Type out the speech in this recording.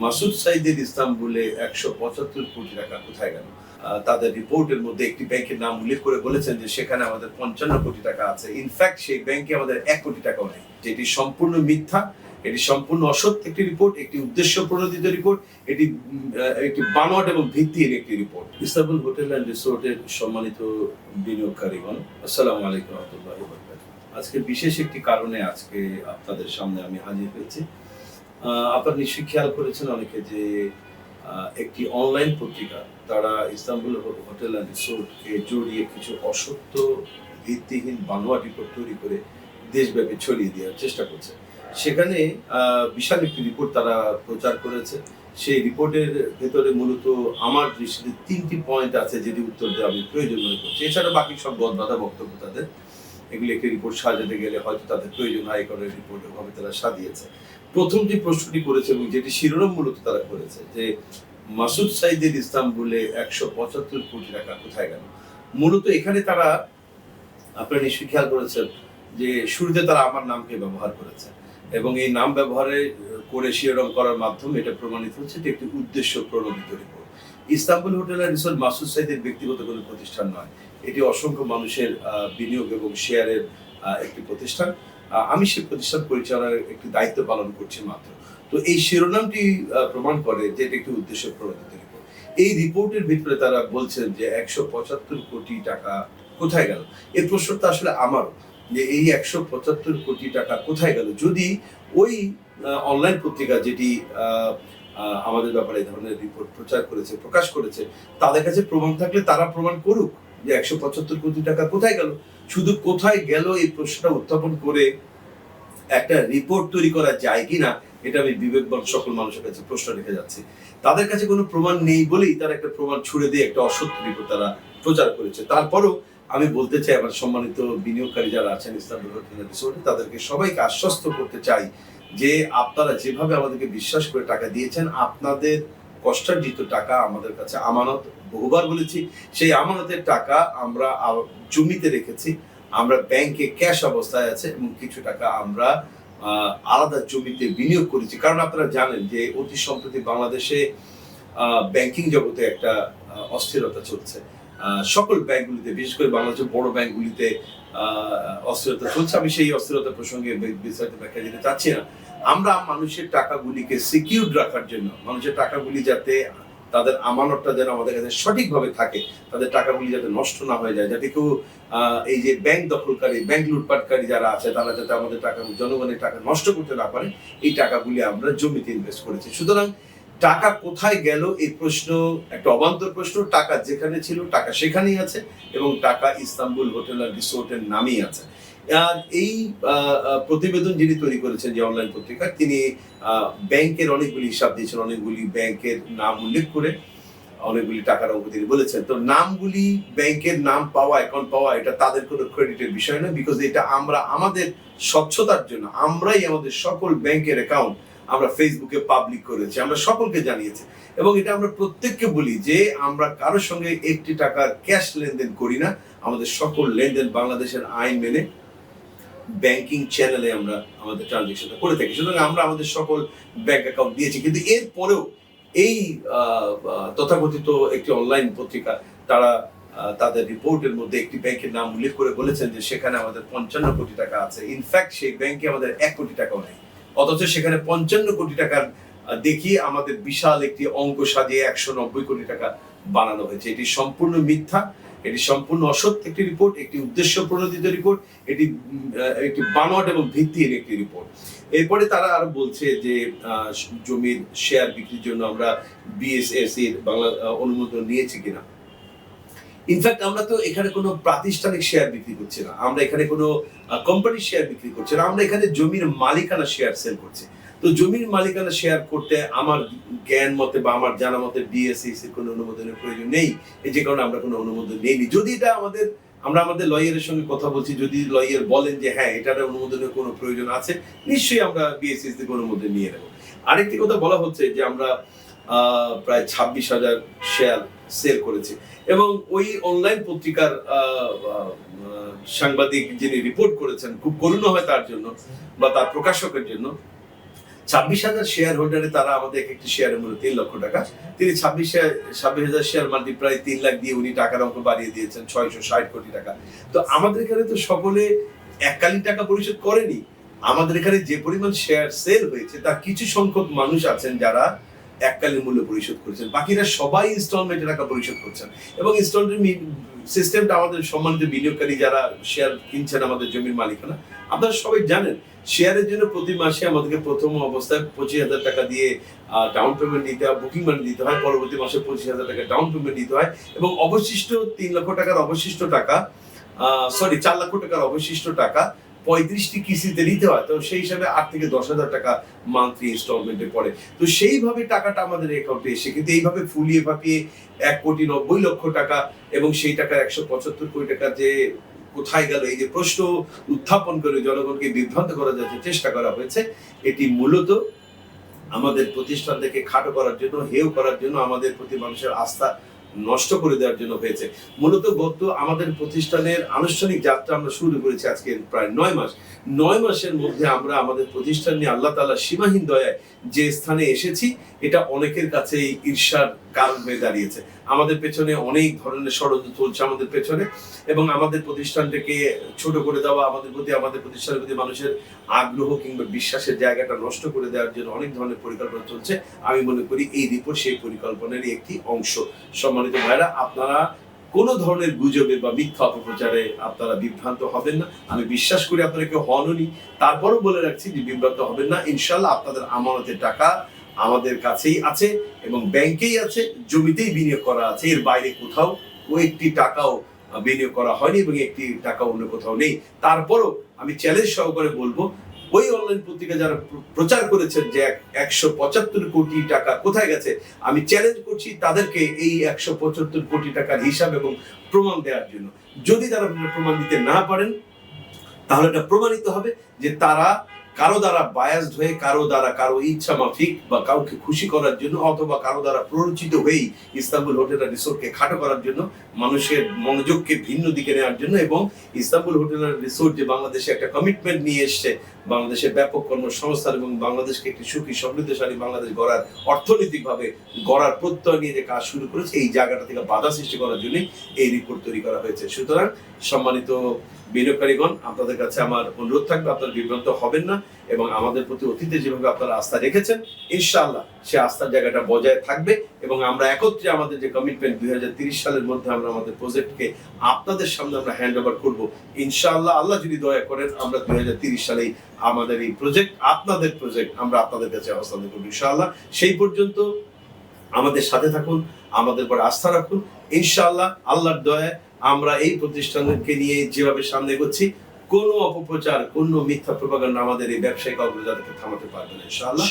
মাসুদ সাঈদের ইস্তাম্বুলে ১৭৫ কোটি টাকা কোথায় গেল? তাদের রিপোর্টের মধ্যে একটি ব্যাংকের নাম উল্লেখ করে বলেছেন যে সেখানে আমাদের ৫৫ কোটি টাকা আছে। ইনফ্যাক্ট সেই ব্যাংকে আমাদের ১ কোটি টাকাও নেই। যেটি সম্পূর্ণ মিথ্যা, এটি সম্পূর্ণ অসত্য একটি রিপোর্ট, একটি উদ্দেশ্য প্রণোদিত রিপোর্ট, এটি একটি বানোয়াট এবং ভিত্তিহীন একটি রিপোর্ট। ইস্তাম্বুল হোটেল অ্যান্ড রিসোর্টের সম্মানিত বিনিয়োগকারীগণ, আসসালামু আলাইকুম ওয়া রাহমাতুল্লাহি ওয়া বারাকাতুহু। আজকে বিশেষ একটি কারণে আপনাদের সামনে আমি হাজির হয়েছি। আপনারা নিশ্চয়ই খেয়াল করেছেন অনেকে যে একটি অনলাইন পত্রিকা তারা ইস্তাম্বুল হোটেল অ্যান্ড রিসোর্টকে জড়িয়ে কিছু অসত্য ভিত্তিহীন বানোয়াট রিপোর্ট তৈরি করে দেশব্যাপী ছড়িয়ে দেওয়ার চেষ্টা করছে। সেখানে বিশাল একটি রিপোর্ট তারা প্রচার করেছে। সেই রিপোর্টের ভেতরে মূলত আমার দৃষ্টিতে ৩টি পয়েন্ট আছে যেটি উত্তর দেওয়া আমি প্রয়োজন মনে করছি। এছাড়া বাকি সব বদবাধা বক্তব্য তাদের। এগুলি একটি রিপোর্ট সাজাতে গেলে হয়তো তাদের প্রয়োজন হয় করে রিপোর্ট ভাবে তারা সাজিয়েছে। প্রথম যে প্রশ্নটি করেছে এবং যেটি শিরোনাম মূলত তারা করেছে যে মাসুদ সাঈদের ইস্তাম্বুলে ১৭৫ কোটি টাকা কোথায় গেল? মূলত এখানে তারা, আপনারা নিশ্চয়ই খেয়াল করেছেন যে শুরুতে তারা আমার নামকে ব্যবহার করেছে এবং এই নাম ব্যবহারে করে শিরোনাম করার মাধ্যমে এটা প্রমাণিত হচ্ছে যে একটি উদ্দেশ্য প্রণোদিত report. Istanbul hotel and resort Masud সাঈদের ব্যক্তিগত কোনো প্রতিষ্ঠান নয়, এটি অসংখ্য মানুষের বিনিয়োগ এবং শেয়ারের একটি প্রতিষ্ঠান। আমি সেই প্রতিষ্ঠান পরিচালনার একটি দায়িত্ব পালন করছি মাত্র। তো এই শিরোনামটি প্রমাণ করে যে এটি একটি উদ্দেশ্য প্রণোদিত রিপোর্ট। এই রিপোর্টের ভিতরে তারা বলছেন যে ১৭৫ কোটি টাকা কোথায় গেল? এই প্রশ্নটা আসলে আমারও, যে এই ১৭৫ কোটি টাকা কোথায় গেল? যদি ওই অনলাইন পত্রিকা যেটি আমাদের ব্যাপারে এই ধরনের রিপোর্ট প্রচার করেছে, প্রকাশ করেছে, তাদের কাছে প্রমাণ থাকলে তারা প্রমাণ করুক যে ১৭৫ কোটি টাকা কোথায় গেল। শুধু কোথায় গেল এই প্রশ্নটা উত্থাপন করে একটা রিপোর্ট তৈরি করা যায় কিনা, এটা আমি বিবেকবান সকল মানুষের কাছে প্রশ্ন রেখে যাচ্ছি। তাদের কাছে কোনো প্রমাণ নেই বলেই তারা একটা প্রমাণ ছুড়ে দিয়ে একটা অসত্য রিপোর্ট তারা প্রচার করেছে। তারপরও আমি বলতে চাই, আমার সম্মানিত বিনিয়োগকারী যারা আছেন ইস্তাম্বুল হোটেল অ্যান্ড রিসোর্টে, তাদেরকে সবাইকে আশ্বস্ত করতে চাই যে আপনারা যেভাবে আমাদেরকে বিশ্বাস করে টাকা দিয়েছেন, আপনাদের কষ্টার্জিত টাকা আমাদের কাছে আমানত। বহুবার বলেছি, সেই আমানতের টাকা আমরা জমিতে রেখেছি, আমরা ব্যাংকে ক্যাশ অবস্থায় আছে এবং কিছু টাকা আমরা আলাদা জমিতে বিনিয়োগ করেছি। কারণ আপনারা জানেন যে অতি সম্প্রতি বাংলাদেশে ব্যাংকিং জগতে একটা অস্থিরতা চলছে। সকল ব্যাংকগুলিতে, বিশেষ করে বাংলাদেশের বড় ব্যাংকগুলিতে অস্থিরতা চলছে। আমি সেই অস্থিরতা প্রসঙ্গে বিস্তারিত ব্যাখ্যা দিতে চাচ্ছি না। আমরা মানুষের টাকাগুলিকে সিকিউরড রাখার জন্য, মানুষের টাকাগুলি যাতে, তাদের আমানতটা যেন আমাদের কাছে সঠিকভাবে থাকে, তাদের টাকাগুলি যাতে নষ্ট না হয়ে যায়, যাতে কেউ এই যে ব্যাংক দখলকারী, ব্যাংক লুটপাটকারী যারা আছে, তারা যাতে আমাদের টাকা, জনগণের টাকা নষ্ট করতে না পারে, এই টাকাগুলি আমরা জমিতে ইনভেস্ট করেছি। সুতরাং টাকা কোথায় গেল এই প্রশ্ন একটা অবান্তর প্রশ্ন। টাকা যেখানে ছিল টাকা সেখানেই আছে এবং টাকা ইস্তাম্বুল হোটেল অ্যান্ড রিসোর্টের নামেই আছে। আর এই প্রতিবেদন যিনি তৈরি করেছেন, যে অনলাইন পত্রিকা, তিনি ব্যাংকের অনেকগুলি হিসাব দিয়েছেন, অনেকগুলি ব্যাংকের নাম উল্লেখ করে অনেকগুলি টাকার অঙ্ক তিনি বলেছেন। তো নামগুলি, ব্যাংকের নাম পাওয়া, অ্যাকাউন্ট পাওয়া, এটা তাদের কোনো ক্রেডিটের বিষয় না, বিকজ এটা আমরা আমাদের স্বচ্ছতার জন্য আমরাই আমাদের সকল ব্যাংকের অ্যাকাউন্ট আমরা ফেসবুকে পাবলিক করেছি, আমরা সকলকে জানিয়েছি এবং এটা আমরা প্রত্যেককে বলি যে আমরা কারোর সঙ্গে একটি টাকার ক্যাশ লেনদেন করি না। আমাদের সকল লেনদেন বাংলাদেশের আইন মেনে ব্যাংকিং চ্যানেলে আমরা আমাদের ট্রানজাকশনটা করে থাকি। সুতরাং আমরা আমাদের সকল ব্যাংক অ্যাকাউন্ট দিয়েছি। কিন্তু এরপরেও এই তথাকথিত একটি অনলাইন পত্রিকা তারা তাদের রিপোর্টের মধ্যে একটি ব্যাংকের নাম উল্লেখ করে বলেছেন যে সেখানে আমাদের ৫৫ কোটি টাকা আছে। ইনফ্যাক্ট সেই ব্যাংকে আমাদের ১ কোটি টাকাও নেই, অথচ সেখানে ৫৫ কোটি টাকার দেখিয়ে আমাদের বিশাল একটি অঙ্ক সাজিয়ে ১৯০ কোটি টাকা বানানো হয়েছে। এটি সম্পূর্ণ মিথ্যা, এটি সম্পূর্ণ অসত্য একটি রিপোর্ট, একটি উদ্দেশ্য প্রণোদিত রিপোর্ট, এটি একটি বানোয়াট এবং ভিত্তিহীন একটি রিপোর্ট। এরপরে তারা আরো বলছে যে জমির শেয়ার বিক্রির জন্য আমরা বিএসএসি বাংলা অনুমোদন নিয়েছি কিনা। ইনফ্যাক্ট আমরা তো এখানে কোনো প্রাতিষ্ঠানিক শেয়ার বিক্রি করছি না, আমরা এখানে কোনো কোম্পানির শেয়ার বিক্রি করছি না, আমরা এখানে জমির মালিকানা শেয়ার সেল করছি। তো জমির মালিকানা শেয়ার করতে আমার জ্ঞান মতে বা আমার জানা মতে বিএসইসি কোনো অনুমোদনের প্রয়োজন নেই, এই যে কারণে আমরা কোনো অনুমোদন নেইনি। যদি এটা আমরা আমাদের লয়ারের সঙ্গে কথা বলছি, যদি লয়ার বলেন যে হ্যাঁ এটার অনুমোদনের কোনো প্রয়োজন আছে, নিশ্চয়ই আমরা বিএসইসি থেকে অনুমোদন নিয়ে নেব। আরেকটি কথা বলা হচ্ছে যে আমরা প্রায় ২৬,০০০ শেয়ার সেল করেছি এবং ওই অনলাইন পত্রিকার সাংবাদিক যিনি রিপোর্ট করেছেন, খুব করুণ হয় তার জন্য বা তার প্রকাশকের জন্য, 26,000 শেয়ার হোল্ডারে তারা আমাদের একটি শেয়ারের মূল্য 3 লক্ষ টাকা। তিনি 26,000 শেয়ার মাল্টিপ্লাই 3 লাখ দিয়ে উনি টাকার অঙ্ক বাড়িয়ে দিয়েছেন 660 কোটি টাকা। তো আমাদের এখানে তো সকলে এককালীন টাকা পরিশোধ করেনি। আমাদের এখানে যে পরিমাণ শেয়ার সেল হয়েছে তার কিছু সংখ্যক মানুষ আছেন যারা এককালীন মূল্য পরিশোধ করেছেন, বাকিরা সবাই ইনস্টলমেন্টে টাকা পরিশোধ করছেন। এবং ইনস্টলমেন্ট সিস্টেমটা আমাদের সম্মানিত বিনিয়োগকারী যারা শেয়ার কিনছেন আমাদের জমির মালিকানা, আপনারা সবাই জানেন শেয়ারের জন্য প্রতি মাসে আমাদেরকে প্রথম অবস্থায় 25,000 টাকা দিয়ে ডাউন পেমেন্ট দিতে হয়, বুকিং মানি দিতে হয়, পরবর্তী মাসে 25,000 টাকা ডাউন পেমেন্ট দিতে হয় এবং অবশিষ্ট 3 লক্ষ টাকার অবশিষ্ট টাকা 4 লক্ষ টাকার অবশিষ্ট টাকা 35টি কিস্তিতে দিতে হয়। তো সেই হিসাবে 8 থেকে 10,000 টাকা মান্থলি ইনস্টলমেন্টে পড়ে। তো সেইভাবে টাকাটা আমাদের অ্যাকাউন্টে এসে, কিন্তু এইভাবে ফুলিয়ে ফাঁপিয়ে 1,90,00,000 টাকা এবং সেই টাকা 175 কোটি টাকা যে কোথায় গেল, এই যে প্রশ্ন উত্থাপন করে জনগণকে বিভ্রান্ত করার যাতে চেষ্টা করা হয়েছে, এটি মূলত আমাদের প্রতিষ্ঠান থেকে খাটো করার জন্য, হেয় করার জন্য, আমাদের প্রতি মানুষের আস্থা নষ্ট করে দেওয়ার জন্য হয়েছে। মূলত আমাদের প্রতিষ্ঠানের আনুষ্ঠানিক যাত্রা আমরা শুরু করেছি আজকে প্রায় 9 মাস। 9 মাসের মধ্যে আমরা আমাদের প্রতিষ্ঠান নিয়ে আল্লাহ তাআলা সীমাহীন দয়ায় যে স্থানে এসেছি, এটা অনেকের কাছে ঈর্ষার কারণ হয়ে দাঁড়িয়েছে। আমাদের পেছনে অনেক ধরনের ষড়যন্ত্র চলছে আমাদের পেছনে, এবং আমাদের প্রতিষ্ঠানটাকে ছোট করে দেওয়া, আমাদের প্রতিষ্ঠানের প্রতি মানুষের আগ্রহ কিংবা বিশ্বাসের জায়গাটা নষ্ট করে দেওয়ার জন্য অনেক ধরনের পরিকল্পনা চলছে। আমি মনে করি এই রিপোর্ট সেই পরিকল্পনারই একটি অংশ। সম্মানিত ভাইরা, আপনারা কোন ধরনের গুজবে বা মিথ্যা অপপ্রচারে আপনারা বিভ্রান্ত হবেন না। আমি বিশ্বাস করি আপনারা কেউ হননি, তারপরও বলে রাখছি যে বিভ্রান্ত হবেন না। ইনশাআল্লাহ আপনাদের আমানতের টাকা আমাদের কাছেই আছে এবং ব্যাংকেই আছে, জমিতেই বিনিয়োগ করা আছে, এর বাইরে কোথাও একটি টাকাও বিনিয়োগ করা হয়নি এবং একটি টাকা অন্য কোথাও নেই। তারপরও আমি চ্যালেঞ্জ সহকারে বলবো, ওই অনলাইন পত্রিকা যারা প্রচার করেছেন যে 175 কোটি টাকা কোথায় গেছে, আমি চ্যালেঞ্জ করছি তাদেরকে এই 175 কোটি টাকার হিসাব এবং প্রমাণ দেওয়ার জন্য। যদি তারা প্রমাণ দিতে না পারেন, তাহলে এটা প্রমাণিত হবে যে তারা কারো দ্বারা বায়াসড হয়ে, কারো দ্বারা, কারো ইচ্ছা মাফিক বা কাউকে খুশি করার জন্য, অথবা কারো দ্বারা প্ররোচিত হয়েই ইস্তাম্বুল হোটেল আর রিসোর্টকে খাটো করার জন্য, মানুষের মনোযোগকে ভিন্ন দিকে নেওয়ার জন্য, এবং ইস্তাম্বুল হোটেল আর রিসোর্ট যে বাংলাদেশে একটা কমিটমেন্ট নিয়ে এসছে, বাংলাদেশের ব্যাপক কর্মসংস্থান এবং বাংলাদেশকে একটি সুখী সমৃদ্ধশালী বাংলাদেশ গড়ার, অর্থনৈতিকভাবে গড়ার প্রত্যয় নিয়ে যে কাজ শুরু করেছে, এই জায়গাটা থেকে বাধা সৃষ্টি করার জন্য এই রিপোর্ট তৈরি করা হয়েছে। সুতরাং সম্মানিত বিনিয়োগকারীগণ, আপনাদের কাছে আমার অনুরোধ থাকবে আপনারা বিভ্রান্ত হবেন না, এবং আমাদের প্রতি অতীতে যেভাবে আপনারা আস্থা রেখেছেন, ইনশাআল্লাহ সে আস্থার জায়গাটা বজায় থাকবে এবং আমরা একত্রে আমাদের যে কমিটমেন্ট 2030 সালের মধ্যে আমরা আমাদের প্রজেক্টকে আপনাদের সামনে আমরা হ্যান্ড ওভার করবো। ইনশাআল্লাহ আল্লাহ যদি দয়া করেন, আমরা 2030 সালেই আমাদের এই প্রজেক্ট, আপনাদের প্রজেক্ট, আমরা আপনাদের কাছে হস্তান্তর করবো ইনশাআল্লাহ। সেই পর্যন্ত আমাদের সাথে থাকুন, আমাদের উপর আস্থা রাখুন। ইনশাআল্লাহ আল্লাহর দয়ায় আমরা এই প্রতিষ্ঠানকে নিয়ে যেভাবে সামনে এগোচ্ছি, কোনো অপপ্রচার, কোনো মিথ্যা প্রপাগান্ডা আমাদের এই ব্যবসায়িক অগ্রযাত্রাকে থামাতে পারবে না ইনশাআল্লাহ।